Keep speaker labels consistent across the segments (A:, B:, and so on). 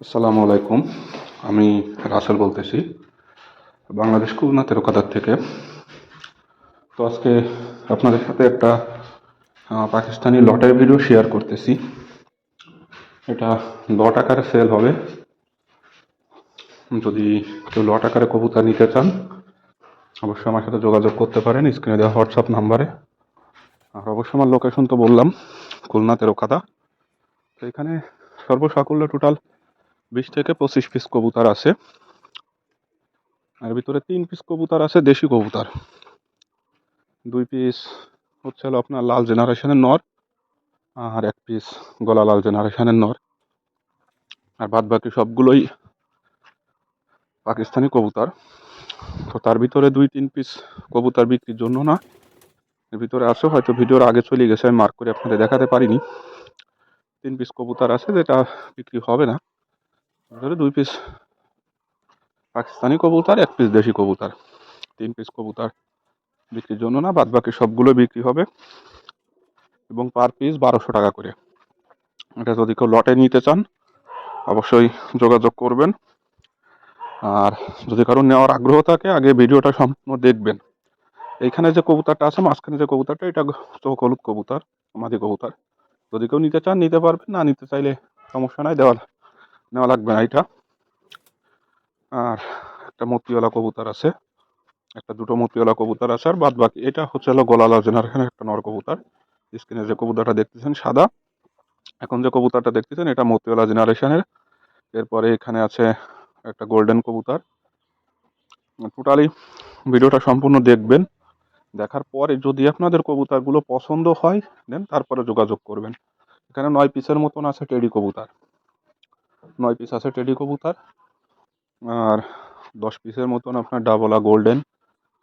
A: আসসালামু আলাইকুম। আমি রাসেল বলতেছি বাংলাদেশ খুলনা তেরোকাদার থেকে। তো আজকে আপনাদের সাথে একটা পাকিস্তানি লটের ভিডিও শেয়ার করতেছি। এটা লট আকারে সেল হবে। যদি কেউ লট আকারে কবুতর নিতে চান অবশ্যই আমার সাথে যোগাযোগ করতে পারেন স্ক্রিনে দেওয়া হোয়াটসঅ্যাপ নাম্বারে। আর অবশ্যই আমার লোকেশন তো বললাম, খুলনা তেরোকাদা। তো এখানে সর্বসাকুল্য টোটাল 20 থেকে 25 পিস কবুতর আছে। আর ভিতরে 3 পিস কবুতর আছে দেশি কবুতর। 2 পিস হচ্ছে হলো আপনার লাল জেনারেশনের নর, আর 1 পিস গলা লাল জেনারেশনের নর। আর বাদ বাকি সবগুলোই পাকিস্তানি কবুতর। তো তার ভিতরে 2-3 পিস কবুতর বিক্রির জন্য না, এর ভিতরে আছে, হয়তো ভিডিওর আগে চলে গেছে, আমি মার্ক করে আপনাদের দেখাতে পারিনি। 3 পিস কবুতর আছে যেটা বিক্রি হবে না। ভিতরে 2 পিস পাকিস্তানি কবুতর, 1 পিস দেশি কবুতর। 3 পিস কবুতর বিক্রির জন্য না, বাদ বাকি সবগুলো বিক্রি হবে এবং পার পিস 1200 টাকা করে। এটা যদি কেউ লটে নিতে চান অবশ্যই যোগাযোগ করবেন। আর যদি কারো নেওয়ার আগ্রহ থাকে আগে ভিডিওটা সম্পূর্ণ দেখবেন। এইখানে যে কবুতরটা আছে মাঝখানে যে কবুতরটা, এটা চোখ হলুদ কবুতর, মাদি কবুতর। যদি কেউ নিতে চান নিতে পারবেন, না নিতে চাইলে সমস্যা নাই, নেওয়া লাগবে না এটা। আর একটা মতিওয়ালা কবুতর আছে, দুটো মতিওয়ালা কবুতর আছে। আর বাদ বাকি এটা হচ্ছে হলো গলালা জেনারেশনের একটা নর কবুতর। স্ক্রিনে যে কবুতরটা দেখতেছেন সাদা, এখন যে কবুতরটা দেখতেছেন এটা মতিওয়ালা জেনারেশনের। এরপরে এখানে আছে একটা গোল্ডেন কবুতর। টোটালি ভিডিওটা সম্পূর্ণ দেখবেন, দেখার পরে যদি আপনাদের কবুতরগুলো পছন্দ হয় দেন তারপরে যোগাযোগ করবেন। এখানে 9 পিসের মতন আছে টেডি কবুতর, 9 পিস আছে টেডি কবুতর। আর 10 পিসের মতন আপনার ডাবলা গোল্ডেন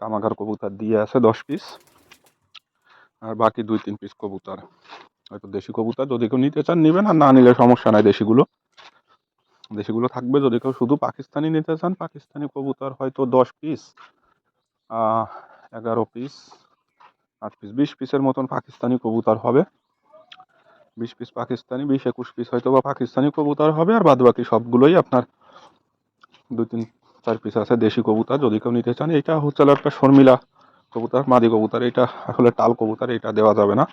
A: কামাগার কবুতর দিয়ে আছে 10 পিস। আর বাকি 2-3 পিস কবুতর হয়তো দেশি কবুতর, যদি কেউ নিতে চান নেবেন, আর না নিলে সমস্যা নাই। দেশিগুলো থাকবে। যদি কেউ শুধু পাকিস্তানি নিতে চান, পাকিস্তানি কবুতর হয়তো 10 পিস, 11 পিস, 8 পিস, 20 পিসের মতন পাকিস্তানি কবুতর হবে। 20 পিস পাকিস্তানি, 20-21 পিস হয়তো বা পাকিস্তানি কবুতর হবে। আর বাদ বাকি সবগুলোই আপনার 2-3-4 পিস আছে দেশি কবুতর, যদি কেউ নিতে চান। এটা হচ্ছে একটা শর্মিলা কবুতর, মাদি কবুতর। এটা আসলে টাল কবুতর, এটা দেওয়া যাবে না,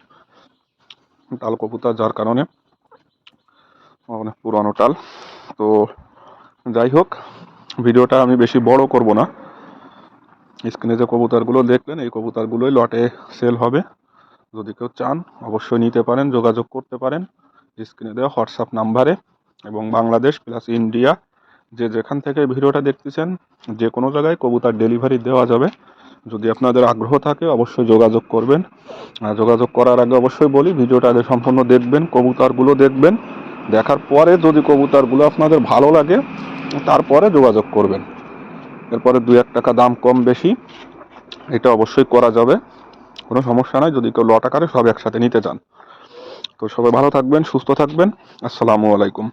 A: টাল কবুতর, যার কারণে অনেক পুরানো টাল। তো যাই হোক, ভিডিওটা আমি বেশি বড় করব না। স্ক্রিনে যে কবুতরগুলো দেখলেন এই কবুতরগুলোই লটে সেল হবে। যদি কেউ চান অবশ্যই নিতে পারেন, যোগাযোগ করতে পারেন স্ক্রিনে দেওয়া হোয়াটসঅ্যাপ নাম্বারে। এবং বাংলাদেশ প্লাস ইন্ডিয়া যে যেখান থেকে ভিডিওটা দেখতেছেন যে কোনো জায়গায় কবুতর ডেলিভারি দেওয়া যাবে। যদি আপনাদের আগ্রহ থাকে অবশ্যই যোগাযোগ করবেন। আর যোগাযোগ করার আগে অবশ্যই বলি ভিডিওটা আগে সম্পূর্ণ দেখবেন, কবুতরগুলো দেখবেন, দেখার পরে যদি কবুতরগুলো আপনাদের ভালো লাগে তারপরে যোগাযোগ করবেন। এরপরে 2-1 টাকা দাম কম বেশি এটা অবশ্যই করা যাবে, কোনো সমস্যা নাই, যদি কেউ লট আকারে সব একসাথে নিতে চান। তো সবাই ভালো থাকবেন, সুস্থ থাকবেন। আসসালামু আলাইকুম।